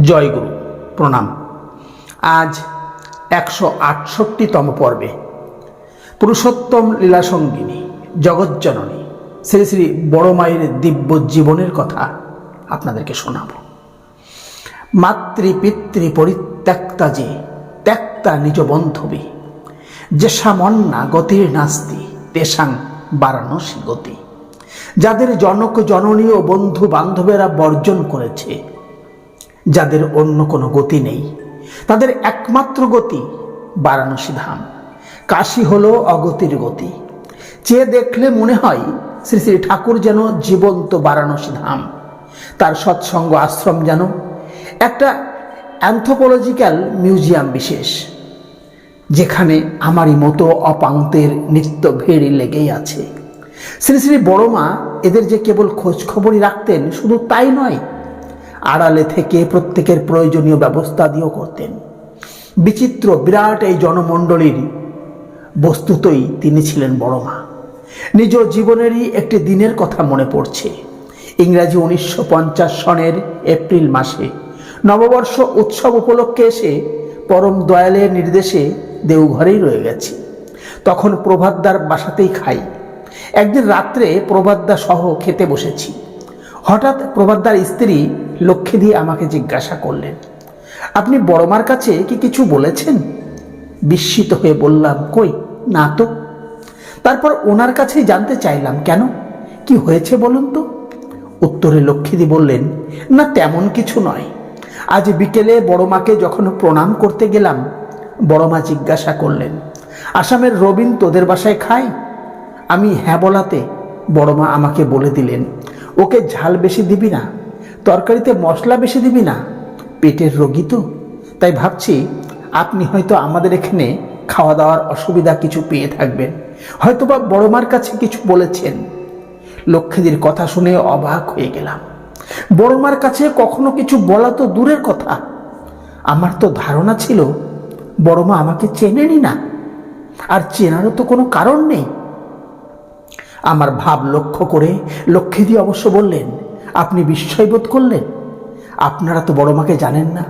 জয়গুরু, প্রণাম। আজ 168তম পর্বে পুরুষোত্তম লীলাসঙ্গিনী জগজ্জননী শ্রী শ্রী বড় মায়ের দিব্য জীবনের কথা আপনাদেরকে শোনাব। মাতৃপিতৃ পরিত্যক্তা যে ত্যক্তা নিজ বন্ধবী, যেষামন্না গতির নাস্তি তেষাং বারাণসী গতি। যাদের জনক জননী ও বন্ধু বান্ধবেরা বর্জন করেছে, যাদের অন্য কোনো গতি নেই, তাদের একমাত্র গতি বারাণসী ধাম। কাশী হলো অগতির গতি। চেয়ে দেখলে মনে হয় শ্রী শ্রী ঠাকুর যেন জীবন্ত বারাণসী ধাম। তার সৎসঙ্গ আশ্রম যেন একটা অ্যানথ্রোপোলজিক্যাল মিউজিয়াম বিশেষ, যেখানে আমারই মতো অপাঙ্ক্তের নিত্য ভিড় লেগেই আছে। শ্রী শ্রী বড় মা এদের যে কেবল খোঁজ খবরই রাখতেন, শুধু তাই নয়, আড়ালে থেকে প্রত্যেকের প্রয়োজনীয় ব্যবস্থা দিয়েও করতেন। বিচিত্র বিরাট এই জনমণ্ডলীর বস্তুতই তিনি ছিলেন বড় মা। নিজ জীবনেরই একটি দিনের কথা মনে পড়ছে। ইংরাজি 1950 সনের এপ্রিল মাসে নববর্ষ উৎসব উপলক্ষে এসে পরম দয়ালের নির্দেশে দেওঘরেই রয়ে গেছি। তখন প্রভাতদার বাসাতেই খাই। একদিন রাত্রে প্রভাতদা সহ খেতে বসেছি। হঠাৎ প্রভাতদার স্ত্রী লক্ষ্মী দিয়ে আমাকে জিজ্ঞাসা করলেন, আপনি বড়মার কাছে কি কিছু বলেছেন? বিস্মিত হয়ে বললাম, কই না তো। তারপর ওনার কাছেই জানতে চাইলাম, কেন, কি হয়েছে বলুন তো। উত্তরে লক্ষ্মীদি বললেন, না তেমন কিছু নয়। আজ বিকেলে বড়মাকে যখন প্রণাম করতে গেলাম, বড়মা জিজ্ঞাসা করলেন, আসামের রবিন তোদের বাসায় খায়? আমি হ্যাঁ বলাতে বড়মা আমাকে বলে দিলেন, ওকে ঝাল বেশি দিবি না, তরকারিতে মশলা বেশি দিবি না, পেটের রোগী তো, তাই ভাবছি আপনি হয়তো আমাদের এখানে খাওয়া দাওয়ার অসুবিধা কিছু পেয়ে থাকবেন, হয়তোবা বড়মার কাছে কিছু বলেছেন। লক্ষ্মীদের কথা শুনে অবাক হয়ে গেলাম। বড়মার কাছে কখনো কিছু বলা তো দূরের কথা, আমার তো ধারণা ছিল বড়মা আমাকে চেনেনই না, আর চেনারও তো কোনো কারণ নেই। আমার ভাব লক্ষ্য করে লক্ষ্মীদি অবশ্য বললেন, আপনি বিস্ময় বোধ করলেন? আপনারা তো বড়মাকে জানেন না।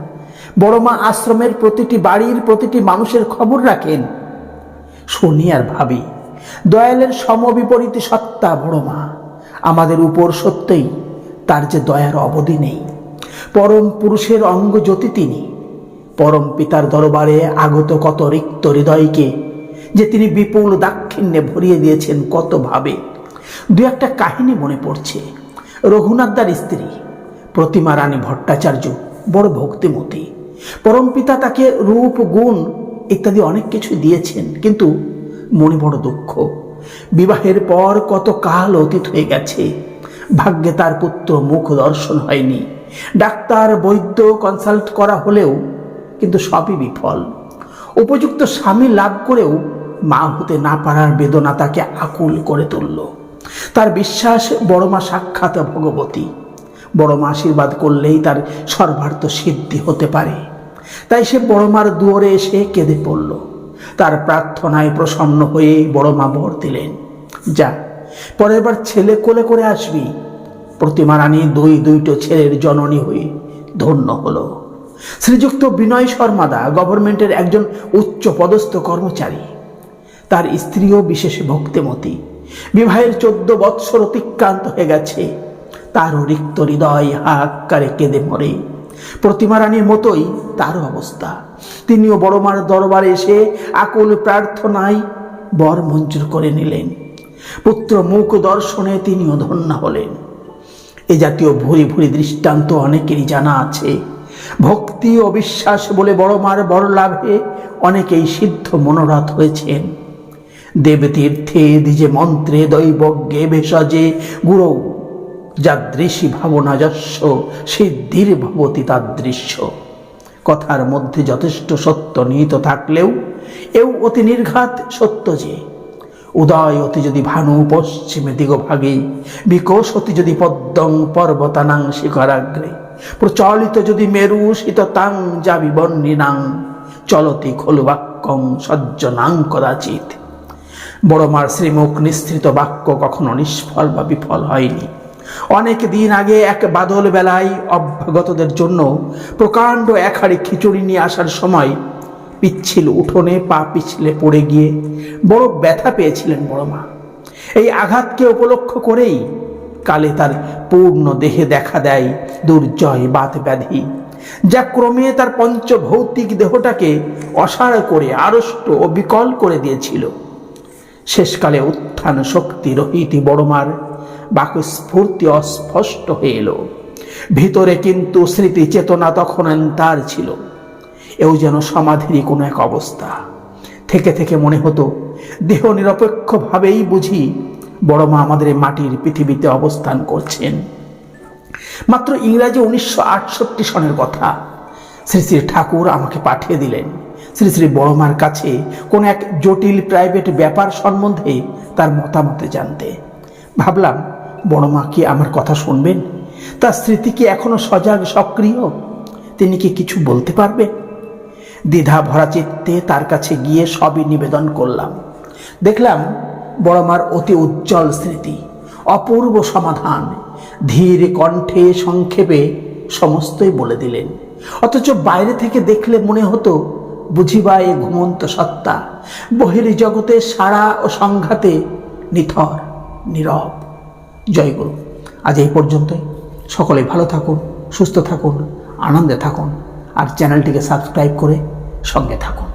বড়মা আশ্রমের প্রতিটি বাড়ির প্রতিটি মানুষের খবর রাখেন। শুনি আর ভাবি, দয়ালের সমবিপরীত সত্তা বড়মা। আমাদের উপর সত্যই তার যে দয়ার অবধি নেই। পরম পুরুষের অঙ্গ জ্যোতি তিনি। পরম পিতার দরবারে আগত কত রিক্ত হৃদয়কে যে তিনি বিপুল দাক্ষিণ্যে ভরিয়ে দিয়েছেন কত ভাবে। দু একটা কাহিনী মনে পড়ছে। রঘুনাথদার স্ত্রী প্রতিমা রানী ভট্টাচার্য বড় ভক্তিমতী। পরম পিতা তাকে রূপ, গুণ ইত্যাদি অনেক কিছু দিয়েছেন, কিন্তু মনে বড় দুঃখ। বিবাহের পর কত কাল অতীত হয়ে গেছে, ভাগ্যে তার পুত্র মুখ দর্শন হয়নি। ডাক্তার বৈদ্য কনসাল্ট করা হলেও কিন্তু সবই বিফল। উপযুক্ত স্বামী লাভ করেও মা হতে না পারার বেদনা তাকে আকুল করে তুলল। তার বিশ্বাস বড়মা সাক্ষাৎ ভগবতী। বড়মা আশীর্বাদ করলেই তার সর্বার্থ সিদ্ধি হতে পারে। তাই সে বড়মার দুয়ারে এসে কেঁদে পড়ল। তার প্রার্থনায় প্রসন্ন হয়ে বড়মা বর দিলেন, যা পরের বার ছেলে কোলে করে আসবি। প্রতিমা রানী দুইটো ছেলের জননী হয়ে ধন্য হলো। শ্রীযুক্ত বিনয় শর্মাদা গভর্নমেন্টের একজন উচ্চ পদস্থ কর্মচারী। তার স্ত্রীও বিশেষ ভক্তিমতী। বিবাহের 14 বৎসর অতিক্রান্ত হয়ে গেছে, তারও রিক্ত হৃদয় হাহাকারে কেঁদে মরে। প্রতিমা রানীর মতোই তারও অবস্থা। তিনিও বড়মার দরবারে এসে আকুল প্রার্থনায় বর মঞ্জুর করে নিলেন। পুত্র মুখ দর্শনে তিনিও ধন্য হলেন। এ জাতীয় ভুরি ভুরি দৃষ্টান্ত অনেকেরই জানা আছে। ভক্তি ও বিশ্বাস বলে বড়মার বর লাভে অনেকেই সিদ্ধ মনোরথ হয়েছেন। দেবতীর্থে দ্বিজে মন্ত্রে দৈবজ্ঞে ভেষজে গুরু যাদৃশী ভাবনা যস্য সিদ্ধির ভবতি তাদৃশ্য। কথার মধ্যে যথেষ্ট সত্য নিহিত থাকলেও এও অতি নির্ঘাত সত্য যে, উদয় অতি যদি ভানু পশ্চিমে দিগভাগে, বিকশতি যদি পদ্মং পর্বতানাং শিখরাগ্রে, প্রচলিত যদি মেরু শীততাং যাবি বন্যিনাং, চলতি খলু বাক্যং সজ্জনাং কদাচিৎ। বড়মার শ্রীমুখ নিঃসৃত বাক্য কখনো নিষ্ফল বা বিফল হয়নি। অনেক দিন আগে এক বাদল বেলায় অভ্যাগতদের জন্য প্রকাণ্ড এক হাঁড়ি খিচুড়ি নিয়ে আসার সময় পিচ্ছিল উঠোনে পা পিছলে পড়ে গিয়ে বড় ব্যথা পেয়েছিলেন বড় মা। এই আঘাতকে উপলক্ষ করেই কালে তার পূর্ণ দেহে দেখা দেয় দুর্জয় বাত ব্যাধি, যা ক্রমে তার পঞ্চভৌতিক দেহটাকে অসাড় করে আড়ষ্ট ও বিকল করে দিয়েছিল। শেষকালে উত্থান শক্তি রহিত বড়মার বাকস্ফূর্তি অস্পষ্ট হয়ে এলো। ভিতরে কিন্তু স্মৃতি চেতনা তখন তার ছিল। এও যেন সমাধিরই কোনো এক অবস্থা। থেকে থেকে মনে হতো দেহ নিরপেক্ষভাবেই বুঝি বড়মা আমাদের এই মাটির পৃথিবীতে অবস্থান করছেন। মাত্র ইংরাজি 1968 সনের কথা। শ্রী শ্রী ঠাকুর আমাকে পাঠিয়ে দিলেন শ্রী শ্রী বড়মার কাছে কোন এক জটিল প্রাইভেট ব্যাপার সম্বন্ধে তার মতামত জানতে। ভাবলাম বড়মা কি আমার কথা শুনবেন? তার স্মৃতি কি এখনো সজাগ সক্রিয়? তিনি কি কিছু বলতে পারবেন? দ্বিধা ভরা চিত্তে তার কাছে গিয়ে সবই নিবেদন করলাম। দেখলাম বড়মার অতি উজ্জ্বল স্মৃতি, অপূর্ব সমাধান। ধীর কণ্ঠে সংক্ষেপে সমস্তই বলে দিলেন। অথচ বাইরে থেকে দেখলে মনে হতো বুঝিবা এ ঘুমন্ত সত্তা বহির্জগতে সারা ও সংঘাতে নিথর নীরব। জয়গুরু। আজ এই পর্যন্তই। সকলে ভালো থাকুন, সুস্থ থাকুন, আনন্দে থাকুন, আর চ্যানেলটিকে সাবস্ক্রাইব করে সঙ্গে থাকুন।